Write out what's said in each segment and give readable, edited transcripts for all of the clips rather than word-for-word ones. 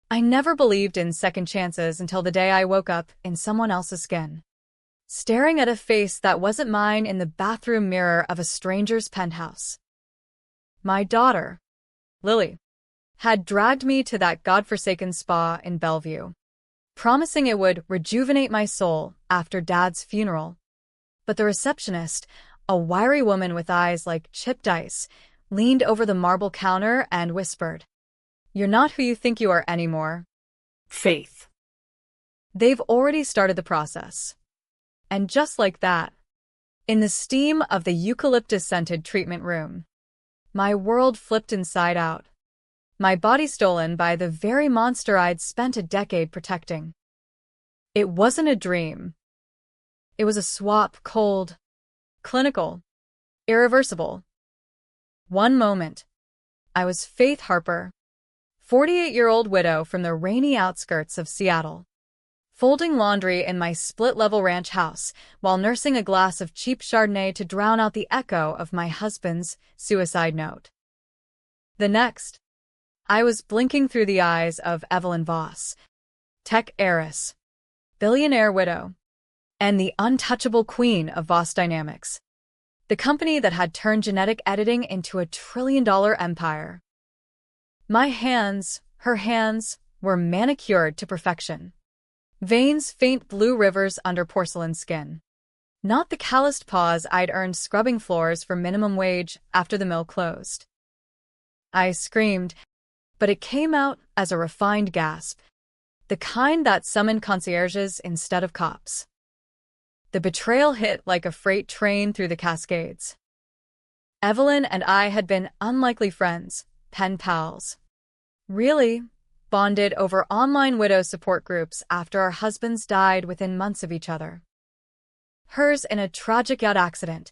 I never believed in second chances until the day I woke up in someone else's skin, staring at a face that wasn't mine in the bathroom mirror of a stranger's penthouse. My daughter, Lily, had dragged me to that godforsaken spa in Bellevue, promising it would rejuvenate my soul after Dad's funeral. But the receptionist, a wiry woman with eyes like chipped ice, leaned over the marble counter and whispered, "You're not who you think you are anymore, Faith. They've already started the process." And just like that, in the steam of the eucalyptus-scented treatment room, my world flipped inside out, my body stolen by the very monster I'd spent a decade protecting. It wasn't a dream. It was a swap, cold, clinical, irreversible. One moment, I was Faith Harper, 48-year-old widow from the rainy outskirts of Seattle, folding laundry in my split-level ranch house while nursing a glass of cheap Chardonnay to drown out the echo of my husband's suicide note. The next, I was blinking through the eyes of Evelyn Voss, tech heiress, billionaire widow, and the untouchable queen of Voss Dynamics, the company that had turned genetic editing into a trillion-dollar empire. My hands, her hands, were manicured to perfection. Veins faint blue rivers under porcelain skin. Not the calloused paws I'd earned scrubbing floors for minimum wage after the mill closed. I screamed, but it came out as a refined gasp, the kind that summoned concierges instead of cops. The betrayal hit like a freight train through the Cascades. Evelyn and I had been unlikely friends, pen pals. Really, bonded over online widow support groups after our husbands died within months of each other. Hers in a tragic yacht accident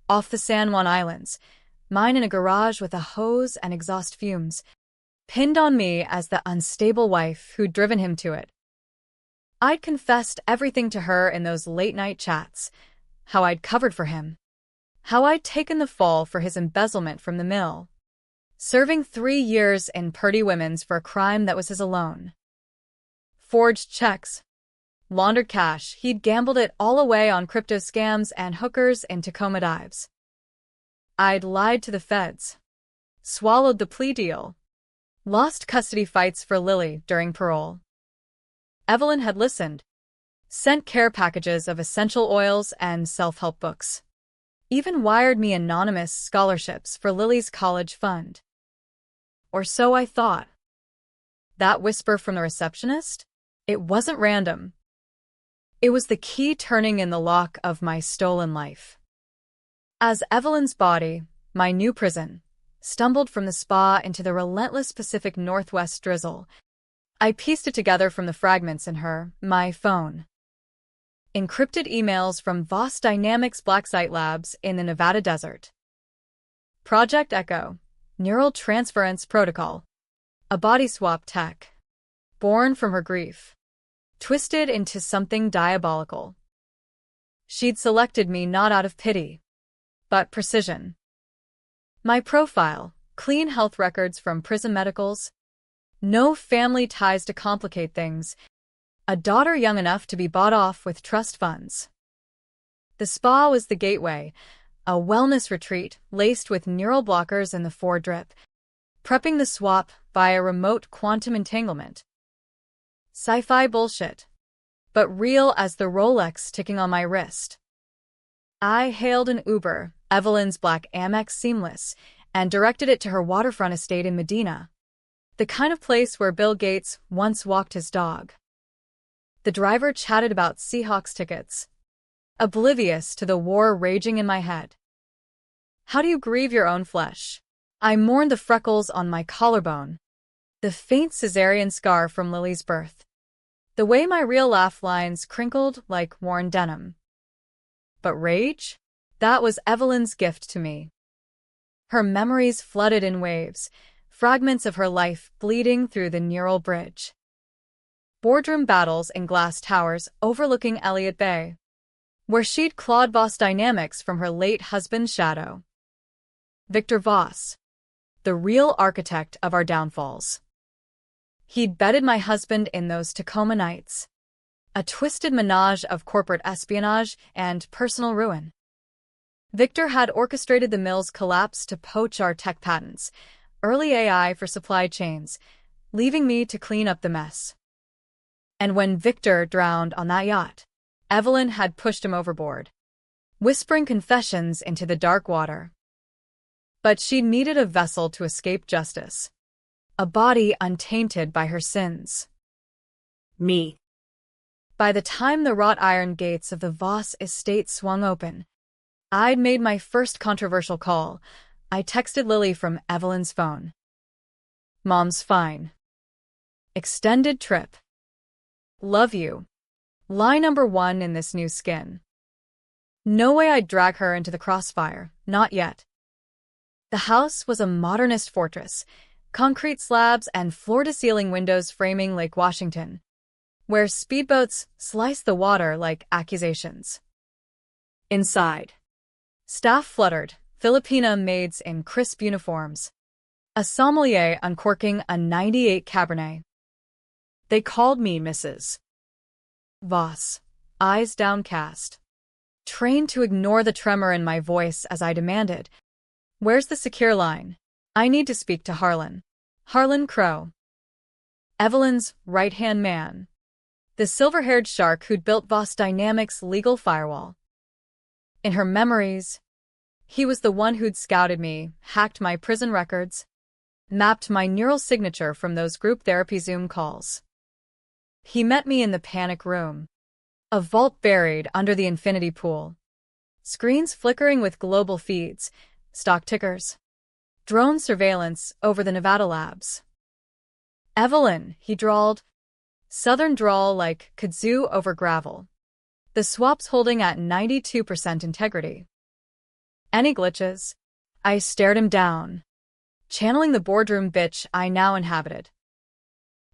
off the San Juan Islands, mine in a garage with a hose and exhaust fumes, pinned on me as the unstable wife who'd driven him to it. I'd confessed everything to her in those late-night chats, how I'd covered for him, how I'd taken the fall for his embezzlement from the mill, serving 3 years in Purdy Women's for a crime that was his alone. Forged checks, laundered cash, he'd gambled it all away on crypto scams and hookers in Tacoma dives. I'd lied to the feds, swallowed the plea deal, lost custody fights for Lily during parole. Evelyn had listened, sent care packages of essential oils and self-help books, even wired me anonymous scholarships for Lily's college fund. Or so I thought. That whisper from the receptionist? It wasn't random. It was the key turning in the lock of my stolen life. As Evelyn's body, my new prison, stumbled from the spa into the relentless Pacific Northwest drizzle, I pieced it together from the fragments in my phone. Encrypted emails from Voss Dynamics Black Site Labs in the Nevada desert. Project Echo, Neural Transference Protocol, a body swap tech, born from her grief, twisted into something diabolical. She'd selected me not out of pity, but precision. My profile, clean health records from prison medicals, no family ties to complicate things, a daughter young enough to be bought off with trust funds. The spa was the gateway, a wellness retreat laced with neural blockers in the 4-drip, prepping the swap via remote quantum entanglement. Sci-fi bullshit, but real as the Rolex ticking on my wrist. I hailed an Uber, Evelyn's black Amex Seamless, and directed it to her waterfront estate in Medina, the kind of place where Bill Gates once walked his dog. The driver chatted about Seahawks tickets, oblivious to the war raging in my head. How do you grieve your own flesh? I mourned the freckles on my collarbone, the faint cesarean scar from Lily's birth, the way my real laugh lines crinkled like worn denim. But rage? That was Evelyn's gift to me. Her memories flooded in waves, fragments of her life bleeding through the neural bridge. Boardroom battles in glass towers overlooking Elliott Bay, where she'd clawed Voss Dynamics from her late husband's shadow. Victor Voss, the real architect of our downfalls. He'd bedded my husband in those Tacoma nights. A twisted menage of corporate espionage and personal ruin. Victor had orchestrated the mill's collapse to poach our tech patents, early AI for supply chains, leaving me to clean up the mess. And when Victor drowned on that yacht, Evelyn had pushed him overboard, whispering confessions into the dark water. But she'd needed a vessel to escape justice. A body untainted by her sins. Me. By the time the wrought iron gates of the Voss estate swung open, I'd made my first controversial call. I texted Lily from Evelyn's phone. Mom's fine. Extended trip. Love you. Lie number 1 in this new skin. No way I'd drag her into the crossfire, not yet. The house was a modernist fortress, concrete slabs and floor-to-ceiling windows framing Lake Washington, where speedboats slice the water like accusations. Inside, staff fluttered, Filipina maids in crisp uniforms, a sommelier uncorking a '98 Cabernet. They called me Mrs. Voss, eyes downcast, trained to ignore the tremor in my voice as I demanded, "Where's the secure line? I need to speak to Harlan." Harlan Crow. Evelyn's right-hand man. The silver-haired shark who'd built Voss Dynamics' legal firewall. In her memories, he was the one who'd scouted me, hacked my prison records, mapped my neural signature from those group therapy Zoom calls. He met me in the panic room. A vault buried under the infinity pool. Screens flickering with global feeds, stock tickers, drone surveillance over the Nevada labs. "Evelyn," he drawled. Southern drawl like kudzu over gravel. The swap's holding at 92% integrity. "Any glitches?" I stared him down, channeling the boardroom bitch I now inhabited.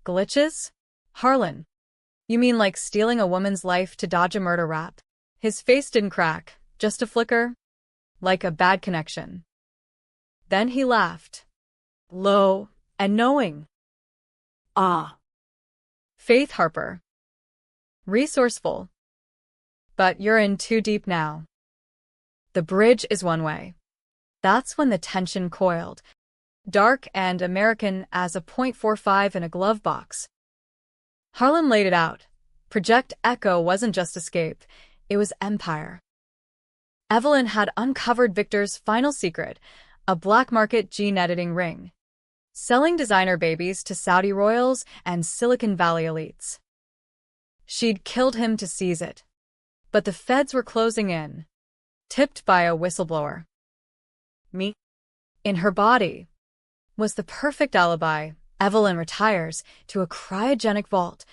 "Glitches? Harlan. You mean like stealing a woman's life to dodge a murder rap?" His face didn't crack, just a flicker, like a bad connection. Then he laughed. Low and knowing. Ah. Faith Harper. Resourceful. But you're in too deep now. The bridge is one way. That's when the tension coiled. Dark and American as a .45 in a glove box. Harlan laid it out. Project Echo wasn't just escape, it was empire. Evelyn had uncovered Victor's final secret, a black market gene editing ring, selling designer babies to Saudi royals and Silicon Valley elites. She'd killed him to seize it. But the feds were closing in, tipped by a whistleblower. Me? In her body was the perfect alibi. Evelyn retires to a cryogenic vault.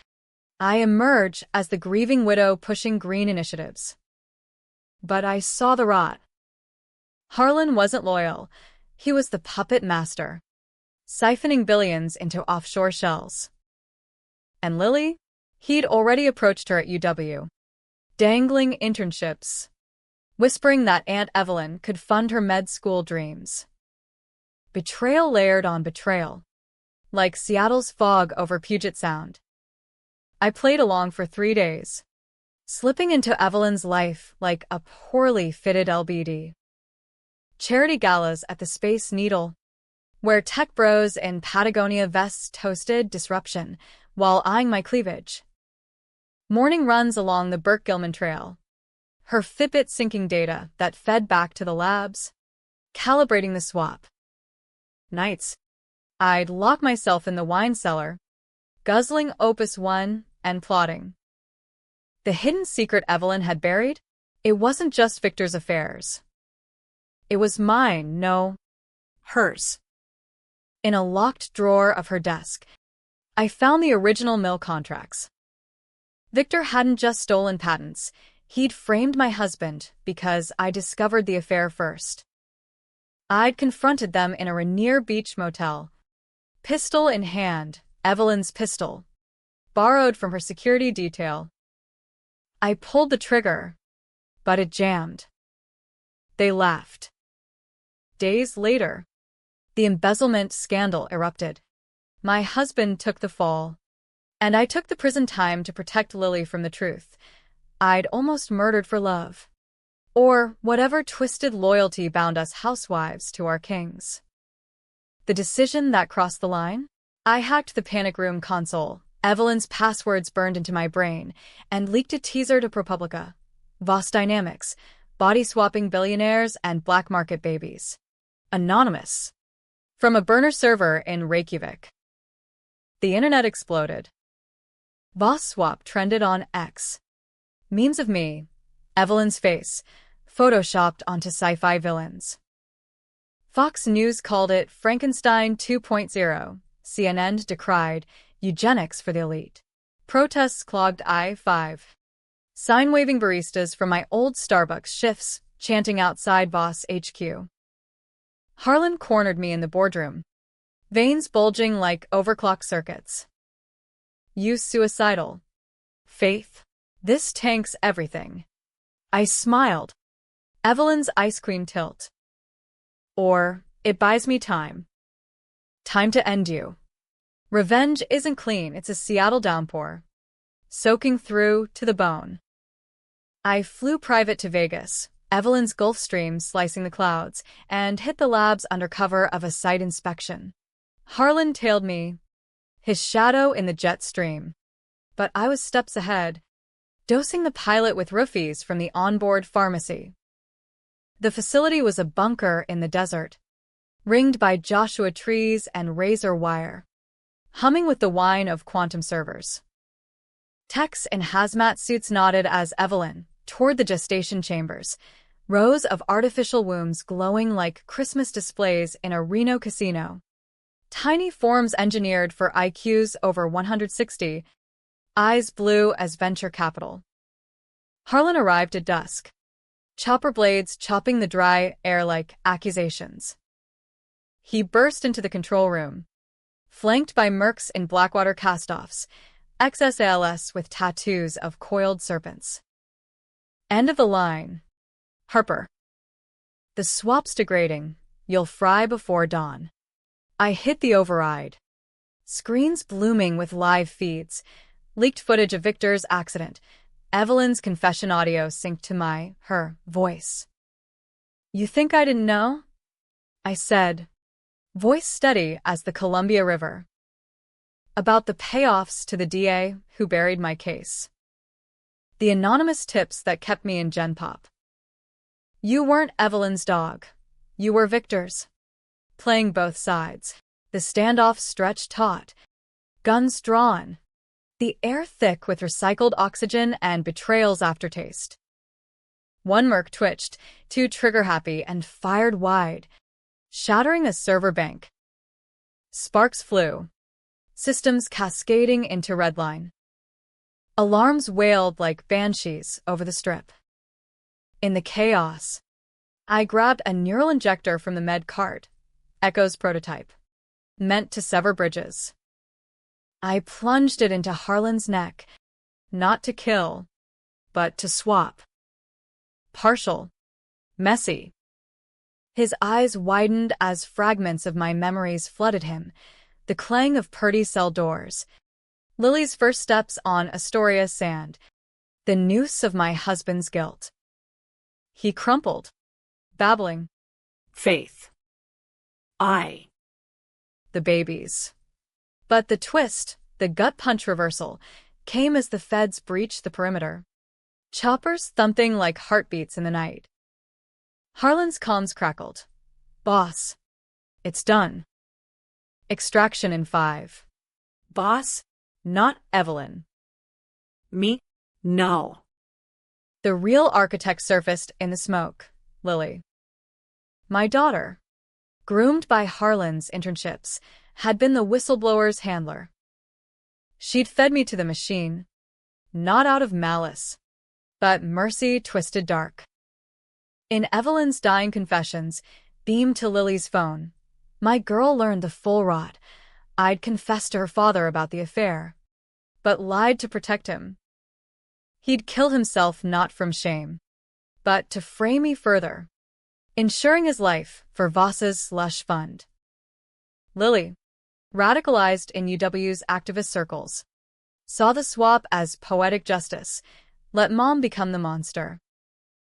I emerge as the grieving widow pushing green initiatives. But I saw the rot. Harlan wasn't loyal. He was the puppet master, siphoning billions into offshore shells. And Lily? He'd already approached her at UW, dangling internships, whispering that Aunt Evelyn could fund her med school dreams. Betrayal layered on betrayal, like Seattle's fog over Puget Sound. I played along for 3 days, slipping into Evelyn's life like a poorly fitted LBD. Charity galas at the Space Needle, where tech bros in Patagonia vests toasted disruption while eyeing my cleavage. Morning runs along the Burke-Gilman Trail, her Fitbit syncing data that fed back to the labs, calibrating the swap. Nights, I'd lock myself in the wine cellar, guzzling Opus 1 and plotting. The hidden secret Evelyn had buried? It wasn't just Victor's affairs. It was mine, no, hers. In a locked drawer of her desk, I found the original mill contracts. Victor hadn't just stolen patents, he'd framed my husband because I discovered the affair first. I'd confronted them in a Rainier Beach motel. Pistol in hand, Evelyn's pistol, borrowed from her security detail. I pulled the trigger, but it jammed. They laughed. Days later, the embezzlement scandal erupted. My husband took the fall, and I took the prison time to protect Lily from the truth. I'd almost murdered for love. Or whatever twisted loyalty bound us housewives to our kings. The decision that crossed the line? I hacked the panic room console. Evelyn's passwords burned into my brain and leaked a teaser to ProPublica. Voss Dynamics, body-swapping billionaires and black market babies. Anonymous. From a burner server in Reykjavik. The internet exploded. Voss swap trended on X. Memes of me, Evelyn's face, photoshopped onto sci-fi villains. Fox News called it Frankenstein 2.0. CNN decried eugenics for the elite. Protests clogged I-5. Sign-waving baristas from my old Starbucks shifts chanting outside Voss HQ. Harlan cornered me in the boardroom, veins bulging like overclock circuits. You suicidal. Faith? This tanks everything. I smiled. Evelyn's ice cream tilt. Or, it buys me time. Time to end you. Revenge isn't clean, it's a Seattle downpour. Soaking through to the bone. I flew private to Vegas, Evelyn's Gulfstream slicing the clouds, and hit the labs under cover of a site inspection. Harlan tailed me, his shadow in the jet stream. But I was steps ahead, dosing the pilot with roofies from the onboard pharmacy. The facility was a bunker in the desert, ringed by Joshua trees and razor wire, humming with the whine of quantum servers. Techs in hazmat suits nodded as Evelyn toured the gestation chambers, rows of artificial wombs glowing like Christmas displays in a Reno casino. Tiny forms engineered for IQs over 160, eyes blue as venture capital. Harlan arrived at dusk, chopper blades chopping the dry air like accusations. He burst into the control room, flanked by mercs in Blackwater castoffs, XSALS with tattoos of coiled serpents. End of the line. Harper. The swap's degrading. You'll fry before dawn. I hit the override. Screens blooming with live feeds, leaked footage of Victor's accident, Evelyn's confession audio synced to her voice. You think I didn't know? I said, voice steady as the Columbia River. About the payoffs to the DA who buried my case. The anonymous tips that kept me in Gen Pop. You weren't Evelyn's dog. You were Victor's. Playing both sides. The standoff stretched taut. Guns drawn. The air thick with recycled oxygen and betrayal's aftertaste. One merc twitched, too trigger-happy, and fired wide, shattering a server bank. Sparks flew. Systems cascading into redline. Alarms wailed like banshees over the strip. In the chaos, I grabbed a neural injector from the med cart, Echo's prototype, meant to sever bridges. I plunged it into Harlan's neck, not to kill, but to swap. Partial. Messy. His eyes widened as fragments of my memories flooded him, the clang of Purdy's cell doors, Lily's first steps on Astoria's sand, the noose of my husband's guilt. He crumpled, babbling. Faith. The babies. But the twist, the gut punch reversal, came as the feds breached the perimeter. Choppers thumping like heartbeats in the night. Harlan's comms crackled. Boss. It's done. Extraction in 5. Boss? Not Evelyn. Me? No. The real architect surfaced in the smoke. Lily. My daughter, groomed by Harlan's internships, had been the whistleblower's handler. She'd fed me to the machine, not out of malice, but mercy twisted dark. In Evelyn's dying confessions, beamed to Lily's phone, my girl learned the full rot. I'd confessed to her father about the affair, but lied to protect him. He'd kill himself not from shame, but to frame me further, insuring his life for Voss's slush fund. Lily. radicalized in UW's activist circles, saw the swap as poetic justice. Let mom become the monster.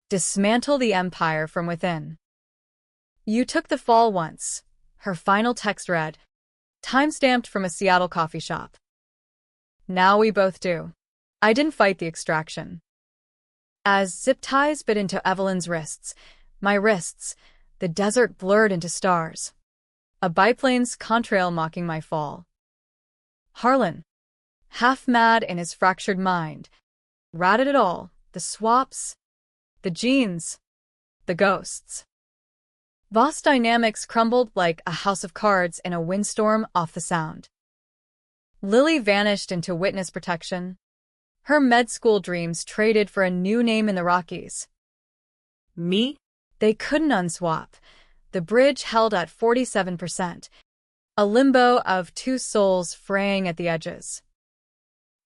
Dismantle the empire from within. You took the fall once, her final text read, time-stamped from a Seattle coffee shop. Now we both do. I didn't fight the extraction. As zip ties bit into Evelyn's wrists, my wrists, the desert blurred into stars. A biplane's contrail mocking my fall. Harlan, half mad in his fractured mind, ratted it all, the swaps, the genes, the ghosts. Voss dynamics crumbled like a house of cards in a windstorm off the Sound. Lily vanished into witness protection. Her med school dreams traded for a new name in the Rockies. Me? They couldn't unswap. The bridge held at 47%, a limbo of two souls fraying at the edges.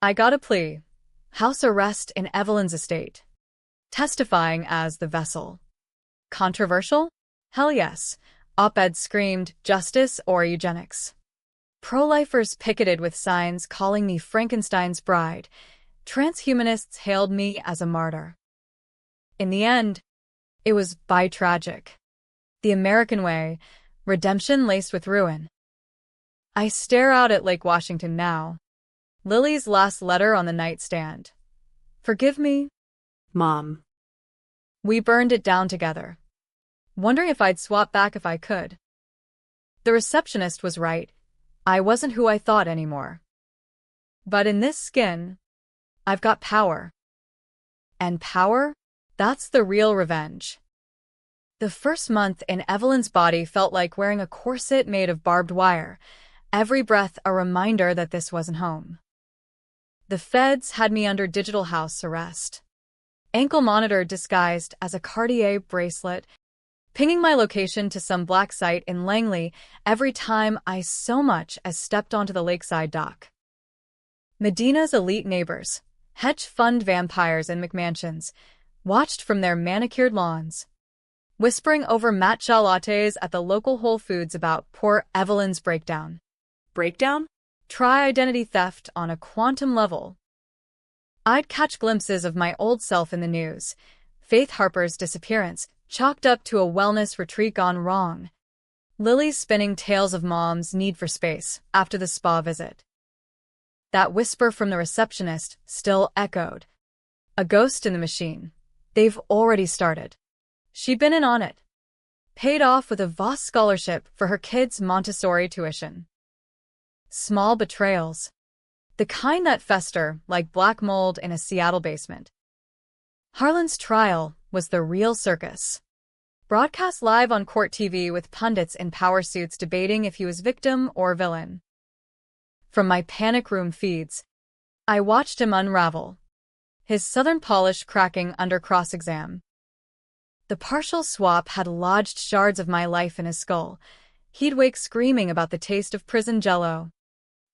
I got a plea, house arrest in Evelyn's estate, testifying as the vessel. Controversial? Hell yes. Op-ed screamed, justice or eugenics. Pro-lifers picketed with signs calling me Frankenstein's bride. Transhumanists hailed me as a martyr. In the end, it was bi-tragic. The American way, redemption laced with ruin. I stare out at Lake Washington now. Lily's last letter on the nightstand. Forgive me, Mom. We burned it down together, wondering if I'd swap back if I could. The receptionist was right. I wasn't who I thought anymore. But in this skin, I've got power. And power? That's the real revenge. The first month in Evelyn's body felt like wearing a corset made of barbed wire, every breath a reminder that this wasn't home. The feds had me under digital house arrest. Ankle monitor disguised as a Cartier bracelet, pinging my location to some black site in Langley every time I so much as stepped onto the lakeside dock. Medina's elite neighbors, hedge fund vampires in McMansions, watched from their manicured lawns, whispering over matcha lattes at the local Whole Foods about poor Evelyn's breakdown. Breakdown? Try identity theft on a quantum level. I'd catch glimpses of my old self in the news. Faith Harper's disappearance, chalked up to a wellness retreat gone wrong. Lily spinning tales of mom's need for space after the spa visit. That whisper from the receptionist still echoed. A ghost in the machine. They've already started. She'd been in on it. Paid off with a Voss scholarship for her kids' Montessori tuition. Small betrayals. The kind that fester like black mold in a Seattle basement. Harlan's trial was the real circus. Broadcast live on court TV with pundits in power suits debating if he was victim or villain. From my panic room feeds, I watched him unravel, his southern polish cracking under cross-exam. The partial swap had lodged shards of my life in his skull. He'd wake screaming about the taste of prison jello,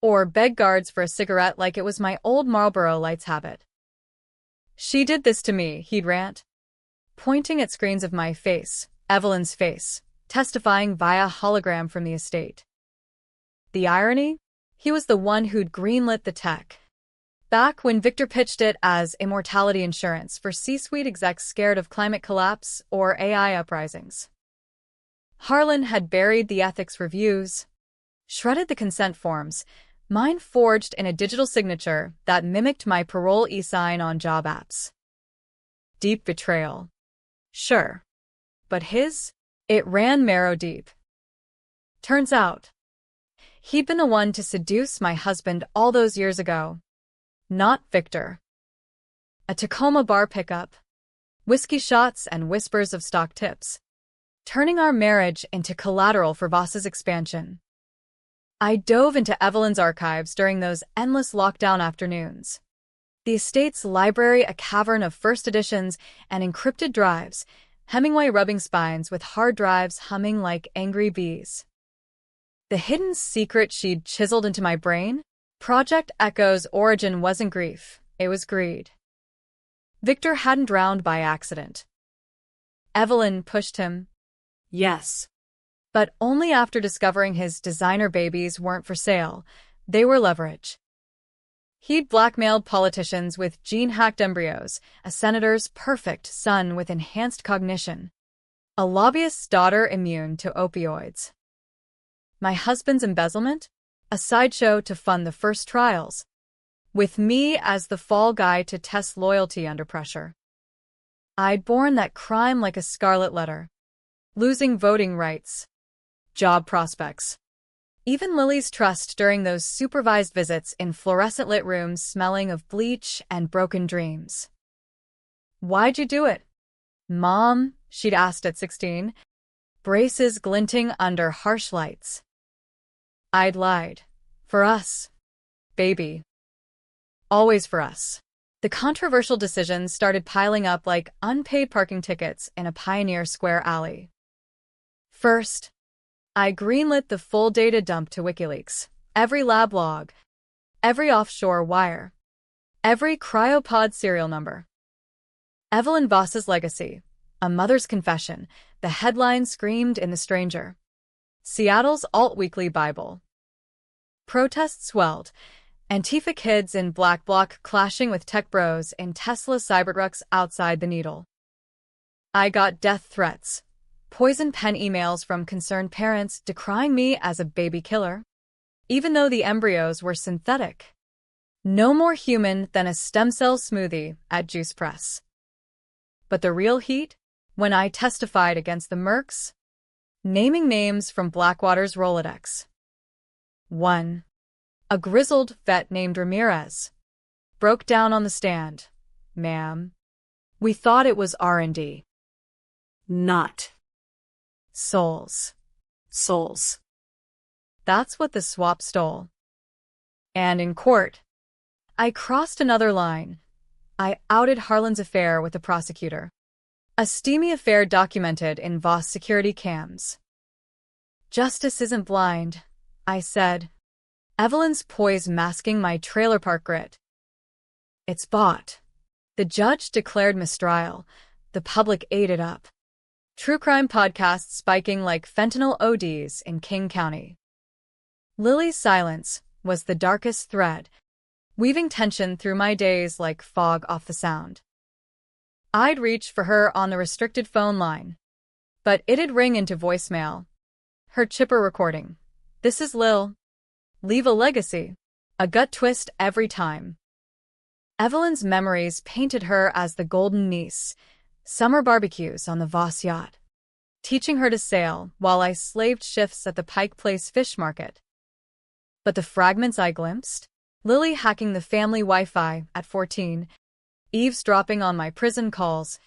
or beg guards for a cigarette like it was my old Marlboro Lights habit. She did this to me, he'd rant, pointing at screens of my face, Evelyn's face, testifying via hologram from the estate. The irony? He was the one who'd greenlit the tech. Back when Victor pitched it as immortality insurance for C-suite execs scared of climate collapse or AI uprisings. Harlan had buried the ethics reviews, shredded the consent forms, mine forged in a digital signature that mimicked my parole e-sign on job apps. Deep betrayal. Sure. But his? It ran marrow deep. Turns out, he'd been the one to seduce my husband all those years ago. Not Victor. A Tacoma bar pickup, whiskey shots and whispers of stock tips, turning our marriage into collateral for Voss's expansion. I dove into Evelyn's archives during those endless lockdown afternoons. The estate's library a cavern of first editions and encrypted drives, Hemingway rubbing spines with hard drives humming like angry bees. The hidden secret she'd chiseled into my brain? Project Echo's origin wasn't grief, it was greed. Victor hadn't drowned by accident. Evelyn pushed him. Yes. But only after discovering his designer babies weren't for sale. They were leverage. He'd blackmailed politicians with gene-hacked embryos, a senator's perfect son with enhanced cognition, a lobbyist's daughter immune to opioids. My husband's embezzlement? A sideshow to fund the first trials, with me as the fall guy to test loyalty under pressure. I'd borne that crime like a scarlet letter. Losing voting rights, job prospects, even Lily's trust during those supervised visits in fluorescent-lit rooms smelling of bleach and broken dreams. "Why'd you do it, Mom?" she'd asked at 16, braces glinting under harsh lights. I'd lied. For us, baby. Always for us. The controversial decisions started piling up like unpaid parking tickets in a Pioneer Square alley. First, I greenlit the full data dump to WikiLeaks. Every lab log, every offshore wire, every cryopod serial number. Evelyn Voss's legacy, a mother's confession, the headline screamed in The Stranger. Seattle's alt-weekly Bible. Protests swelled. Antifa kids in black bloc clashing with tech bros in Tesla Cybertrucks outside the Needle. I got death threats, poison pen emails from concerned parents decrying me as a baby killer, even though the embryos were synthetic. No more human than a stem cell smoothie at Juice Press. But the real heat? When I testified against the Mercs, naming names from Blackwater's Rolodex. 1. A grizzled vet named Ramirez broke down on the stand. "Ma'am, we thought it was R&D. Not. Souls. Souls." That's what the swap stole. And in court, I crossed another line. I outed Harlan's affair with the prosecutor. A steamy affair documented in Voss security cams. "Justice isn't blind," I said, Evelyn's poise masking my trailer park grit. "It's bought." The judge declared mistrial. The public ate it up. True crime podcasts spiking like fentanyl ODs in King County. Lily's silence was the darkest thread, weaving tension through my days like fog off the sound. I'd reach for her on the restricted phone line, but it'd ring into voicemail. Her chipper recording. "This is Lil. Leave a legacy." A gut twist every time. Evelyn's memories painted her as the golden niece, summer barbecues on the Voss yacht, teaching her to sail while I slaved shifts at the Pike Place fish market. But the fragments I glimpsed? Lily hacking the family Wi-Fi at 14, eavesdropping on my prison calls,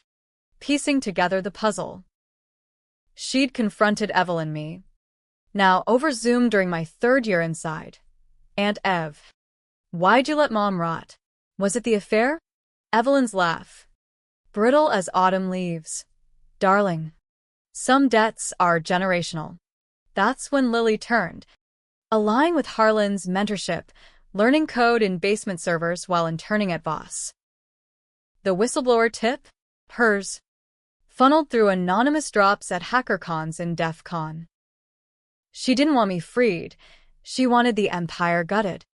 piecing together the puzzle. She'd confronted Evelyn me. Now over Zoom during my third year inside. "Aunt Ev, why'd you let Mom rot? Was it the affair?" Evelyn's laugh. Brittle as autumn leaves. "Darling, some debts are generational." That's when Lily turned, aligning with Harlan's mentorship, learning code in basement servers while interning at Voss. The whistleblower tip? Hers. Funneled through anonymous drops at HackerCons in DEF CON. She didn't want me freed. She wanted the empire gutted.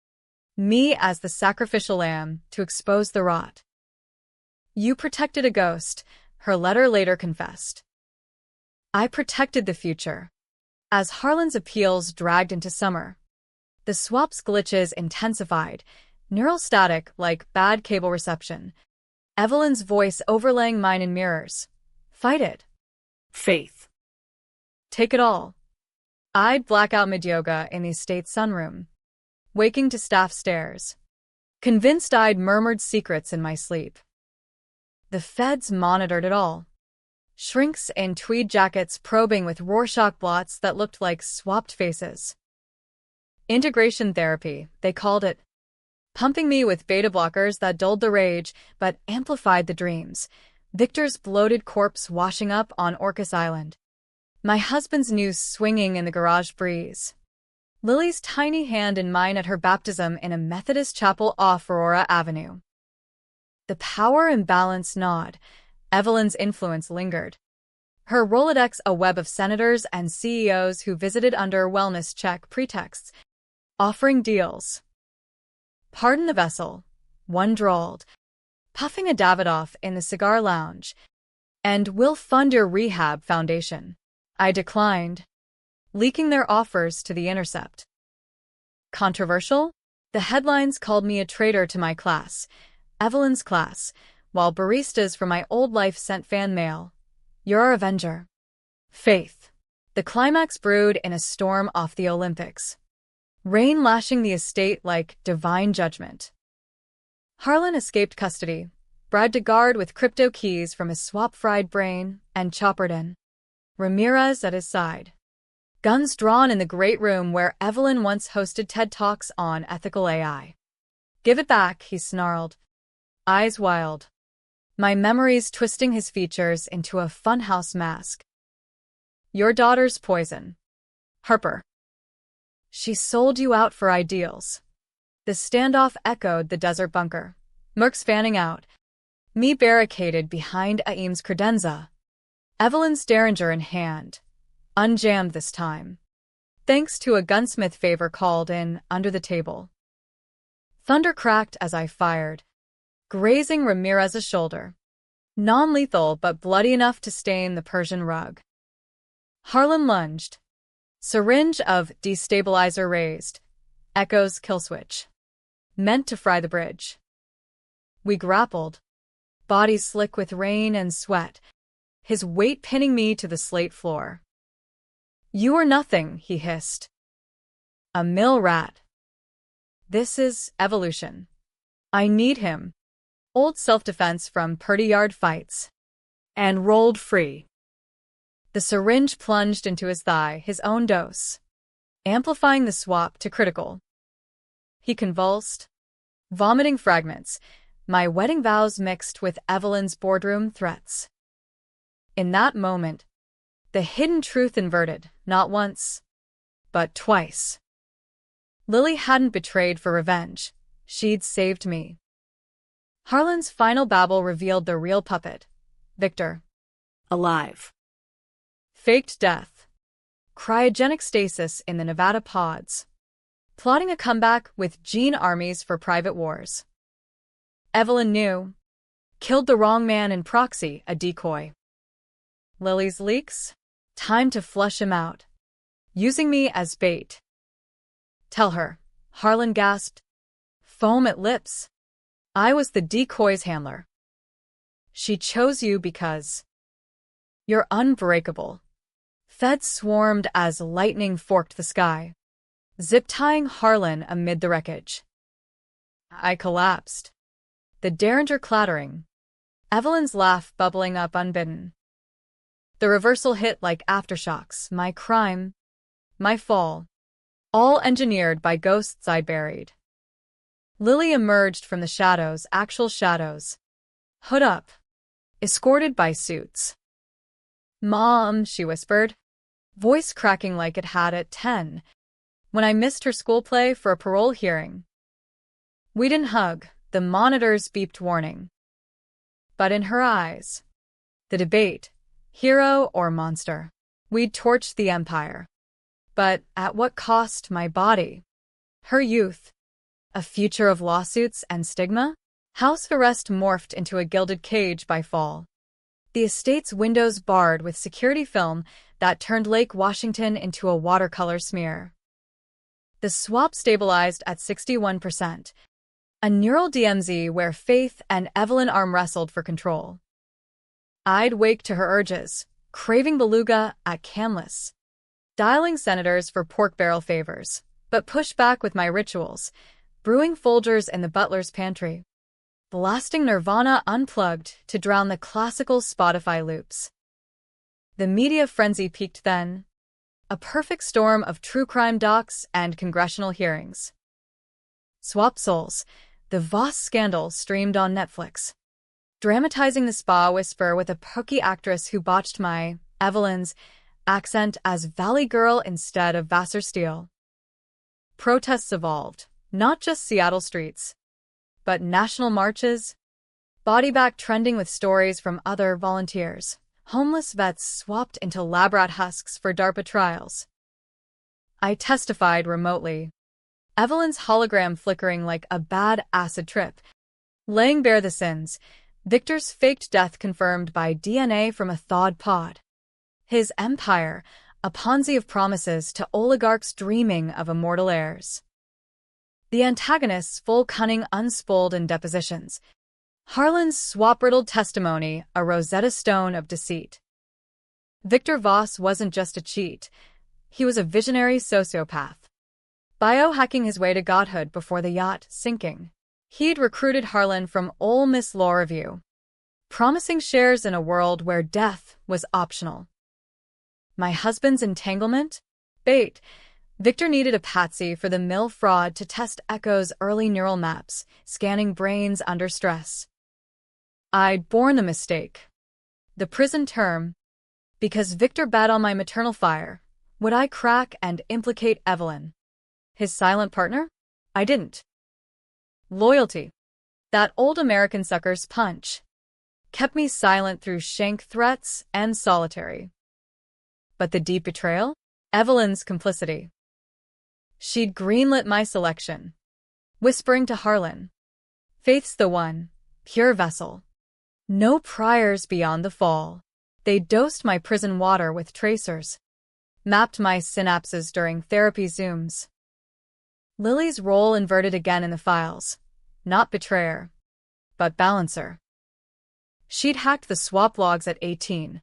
Me as the sacrificial lamb to expose the rot. "You protected a ghost," her letter later confessed. I protected the future. As Harlan's appeals dragged into summer, the swap's glitches intensified, neural static like bad cable reception. Evelyn's voice overlaying mine in mirrors. "Fight it. Faith. Take it all." I'd black out mid-yoga in the estate sunroom, waking to staff stares, convinced I'd murmured secrets in my sleep. The feds monitored it all. Shrinks in tweed jackets probing with Rorschach blots that looked like swapped faces. Integration therapy, they called it. Pumping me with beta blockers that dulled the rage but amplified the dreams. Victor's bloated corpse washing up on Orcas Island. My husband's noose swinging in the garage breeze. Lily's tiny hand in mine at her baptism in a Methodist chapel off Aurora Avenue. The power imbalance gnawed. Evelyn's influence lingered. Her Rolodex a web of senators and CEOs who visited under wellness check pretexts, offering deals. "Pardon the vessel," one drawled, puffing a Davidoff in the cigar lounge. "And we'll fund your rehab foundation." I declined, leaking their offers to The Intercept. Controversial? The headlines called me a traitor to my class, Evelyn's class, while baristas from my old life sent fan mail. "You're our avenger." Faith. The climax brewed in a storm off the Olympics. Rain lashing the estate like divine judgment. Harlan escaped custody, bribed a guard with crypto keys from his swap-fried brain, and choppered in. Ramirez at his side. Guns drawn in the great room where Evelyn once hosted TED Talks on ethical AI. "Give it back," he snarled, eyes wild. My memories twisting his features into a funhouse mask. "Your daughter's poison. Harper. She sold you out for ideals." The standoff echoed the desert bunker. Mercs fanning out. Me barricaded behind Aim's credenza. Evelyn's derringer in hand. Unjammed this time, thanks to a gunsmith favor called in under the table. Thunder cracked as I fired, grazing Ramirez's shoulder. Non-lethal but bloody enough to stain the Persian rug. Harlan lunged. Syringe of destabilizer raised. Echo's kill switch. Meant to fry the bridge. We grappled, bodies slick with rain and sweat, his weight pinning me to the slate floor. "You are nothing," he hissed. "A mill rat. This is evolution. I need him." Old self-defense from Purdy Yard fights. And rolled free. The syringe plunged into his thigh, his own dose, amplifying the swap to critical. He convulsed, vomiting fragments, my wedding vows mixed with Evelyn's boardroom threats. In that moment, the hidden truth inverted, not once, but twice. Lily hadn't betrayed for revenge. She'd saved me. Harlan's final babble revealed the real puppet, Victor. Alive. Faked death. Cryogenic stasis in the Nevada pods. Plotting a comeback with gene armies for private wars. Evelyn knew. Killed the wrong man in proxy, a decoy. Lily's leaks? Time to flush him out. Using me as bait. "Tell her," Harlan gasped. Foam at lips. I was the decoy's handler. "She chose you because you're unbreakable." Feds swarmed as lightning forked the sky, zip-tying Harlan amid the wreckage. I collapsed. The derringer clattering. Evelyn's laugh bubbling up unbidden. The reversal hit like aftershocks, my crime, my fall, all engineered by ghosts I'd buried. Lily emerged from the shadows, actual shadows. Hood up, escorted by suits. "Mom," she whispered, voice cracking like it had at 10, when I missed her school play for a parole hearing. We didn't hug, the monitors beeped warning. But in her eyes, the debate, hero or monster. We'd torched the empire. But at what cost my body? Her youth. A future of lawsuits and stigma? House arrest morphed into a gilded cage by fall. The estate's windows barred with security film that turned Lake Washington into a watercolor smear. The swap stabilized at 61%. A neural DMZ where Faith and Evelyn arm wrestled for control. I'd wake to her urges, craving beluga at Canlis, dialing senators for pork barrel favors, but push back with my rituals, brewing Folgers in the butler's pantry, blasting Nirvana unplugged to drown the classical Spotify loops. The media frenzy peaked then, a perfect storm of true crime docs and congressional hearings. Swap Souls, the Voss scandal streamed on Netflix, dramatizing the spa whisper with a perky actress who botched my, Evelyn's, accent as Valley Girl instead of Vassar Steele. Protests evolved, not just Seattle streets, but national marches, body back trending with stories from other volunteers, homeless vets swapped into lab rat husks for DARPA trials. I testified remotely, Evelyn's hologram flickering like a bad acid trip, laying bare the sins. Victor's faked death confirmed by DNA from a thawed pod. His empire, a Ponzi of promises to oligarchs dreaming of immortal heirs. The antagonist's full cunning unspooled in depositions. Harlan's swap-riddled testimony, a Rosetta Stone of deceit. Victor Voss wasn't just a cheat. He was a visionary sociopath, biohacking his way to godhood before the yacht sinking. He'd recruited Harlan from Ole Miss Law Review, promising shares in a world where death was optional. My husband's entanglement? Bait. Victor needed a patsy for the mill fraud to test Echo's early neural maps, scanning brains under stress. I'd borne the mistake. The prison term. Because Victor bet on my maternal fire. Would I crack and implicate Evelyn? His silent partner? I didn't. Loyalty. That old American sucker's punch. Kept me silent through shank threats and solitary. But the deep betrayal? Evelyn's complicity. She'd greenlit my selection, whispering to Harlan, "Faith's the one, pure vessel. No priors beyond the fall." They dosed my prison water with tracers, mapped my synapses during therapy Zooms. Lily's role inverted again in the files. Not betrayer, but balancer. She'd hacked the swap logs at 18,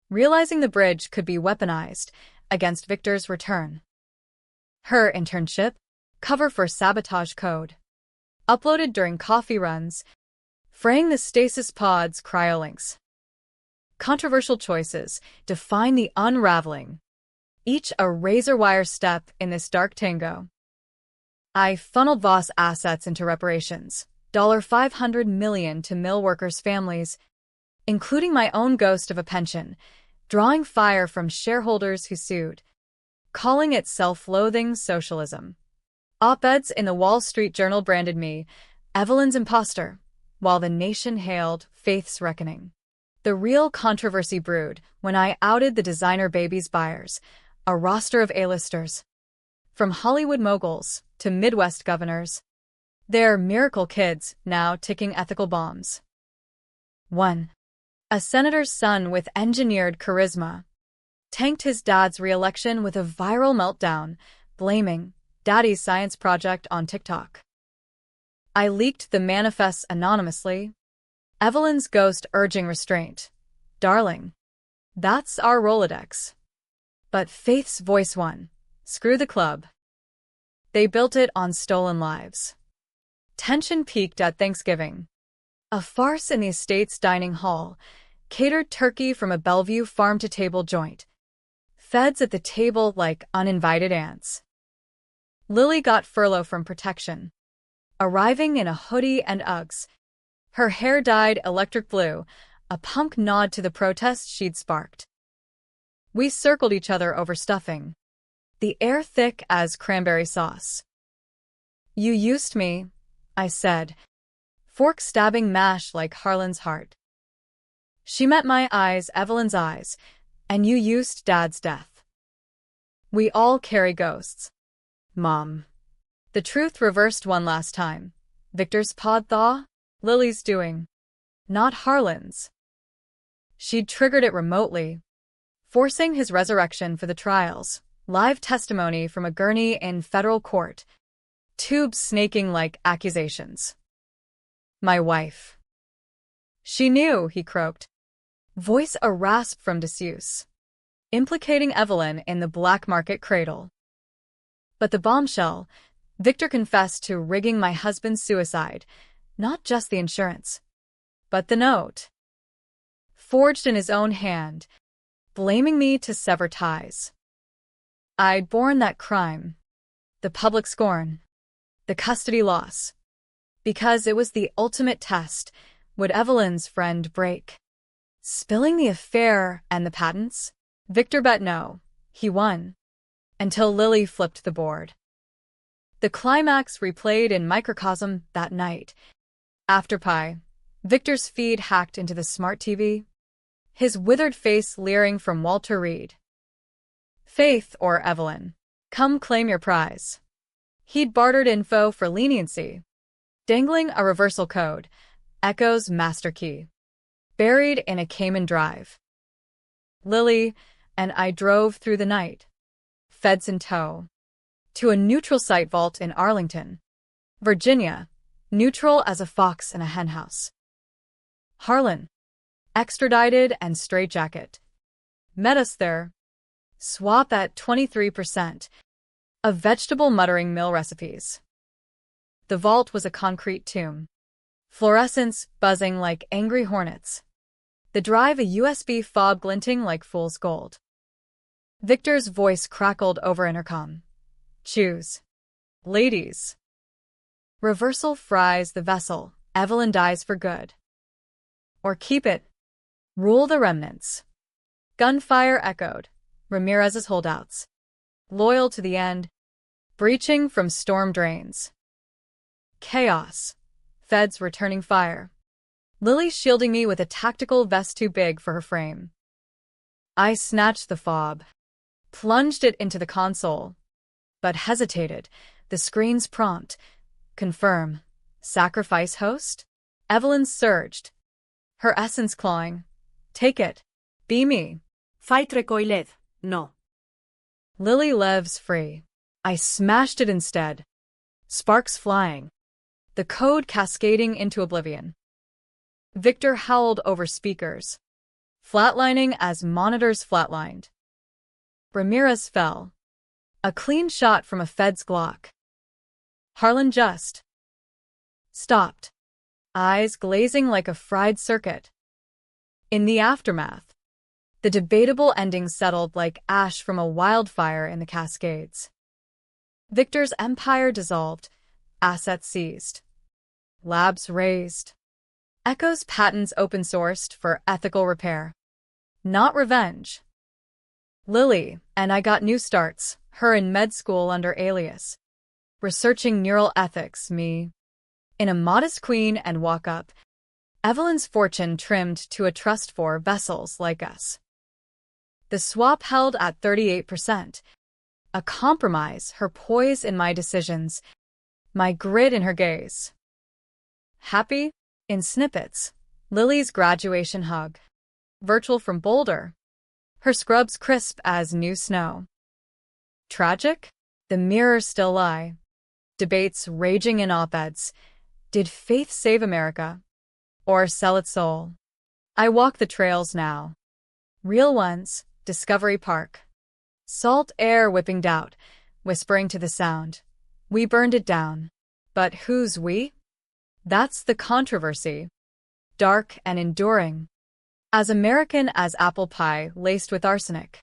realizing the bridge could be weaponized against Victor's return. Her internship, cover for sabotage code, uploaded during coffee runs, fraying the stasis pod's cryolinks. Controversial choices define the unraveling, each a razor-wire step in this dark tango. I funneled Voss assets into reparations, $500 million to mill workers' families, including my own ghost of a pension, drawing fire from shareholders who sued, calling it self-loathing socialism. Op-eds in the Wall Street Journal branded me Evelyn's imposter, while the nation hailed Faith's reckoning. The real controversy brewed when I outed the designer babies buyers, a roster of A-listers. From Hollywood moguls to Midwest governors. They're miracle kids now ticking ethical bombs. 1. A senator's son with engineered charisma tanked his dad's re-election with a viral meltdown, blaming daddy's science project on TikTok. I leaked the manifests anonymously. Evelyn's ghost urging restraint. Darling, that's our Rolodex. But Faith's voice won. Screw the club. They built it on stolen lives. Tension peaked at Thanksgiving. A farce in the estate's dining hall, catered turkey from a Bellevue farm-to-table joint. Feds at the table like uninvited ants. Lily got furlough from protection, arriving in a hoodie and Uggs. Her hair dyed electric blue, a punk nod to the protest she'd sparked. We circled each other over stuffing, the air thick as cranberry sauce. You used me, I said, fork stabbing mash like Harlan's heart. She met my eyes, Evelyn's eyes, and you used Dad's death. We all carry ghosts. Mom. The truth reversed one last time. Victor's pod thaw? Lily's doing. Not Harlan's. She'd triggered it remotely, forcing his resurrection for the trials. Live testimony from a gurney in federal court. Tubes snaking like accusations. My wife. She knew, he croaked. Voice a rasp from disuse. Implicating Evelyn in the black market cradle. But the bombshell, Victor confessed to rigging my husband's suicide, not just the insurance, but the note. Forged in his own hand, blaming me to sever ties. I'd borne that crime, the public scorn, the custody loss, because it was the ultimate test. Would Evelyn's friend break? Spilling the affair and the patents? Victor bet no. He won. Until Lily flipped the board. The climax replayed in microcosm that night. After pie, Victor's feed hacked into the smart TV. his withered face leering from Walter Reed. Faith or Evelyn, come claim your prize. He'd bartered info for leniency, dangling a reversal code, Echo's master key, buried in a Cayman drive. Lily and I drove through the night, feds in tow, to a neutral site vault in Arlington, Virginia, neutral as a fox in a henhouse. Harlan, extradited and straitjacket, met us there. Swap at 23%. Of vegetable muttering mill recipes. The vault was a concrete tomb. Fluorescents buzzing like angry hornets. The drive a USB fob glinting like fool's gold. Victor's voice crackled over intercom. Choose. Ladies. Reversal fries the vessel, Evelyn dies for good. Or keep it. Rule the remnants. Gunfire echoed. Ramirez's holdouts. Loyal to the end. Breaching from storm drains. Chaos. Feds returning fire. Lily shielding me with a tactical vest too big for her frame. I snatched the fob. Plunged it into the console. But hesitated. The screen's prompt. Confirm. Sacrifice host? Evelyn surged. Her essence clawing. Take it. Be me. Fight recoiled. No. Lily Lev's free. I smashed it instead. Sparks flying. The code cascading into oblivion. Victor howled over speakers, flatlining as monitors flatlined. Ramirez fell. A clean shot from a Fed's Glock. Harlan just stopped, eyes glazing like a fried circuit. In the aftermath, the debatable ending settled like ash from a wildfire in the Cascades. Victor's empire dissolved, assets seized, labs razed. Echo's patents open-sourced for ethical repair. Not revenge. Lily and I got new starts, her in med school under alias. Researching neural ethics, me. In a modest queen and walk-up, Evelyn's fortune trimmed to a trust for vessels like us. The swap held at 38%. A compromise, her poise in my decisions, my grit in her gaze. Happy? In snippets. Lily's graduation hug. Virtual from Boulder. Her scrubs crisp as new snow. Tragic? The mirrors still lie. Debates raging in op-eds. Did faith save America? Or sell its soul? I walk the trails now. Real ones, Discovery Park. Salt air whipping doubt, whispering to the sound. We burned it down. But who's we? That's the controversy. Dark and enduring. As American as apple pie laced with arsenic.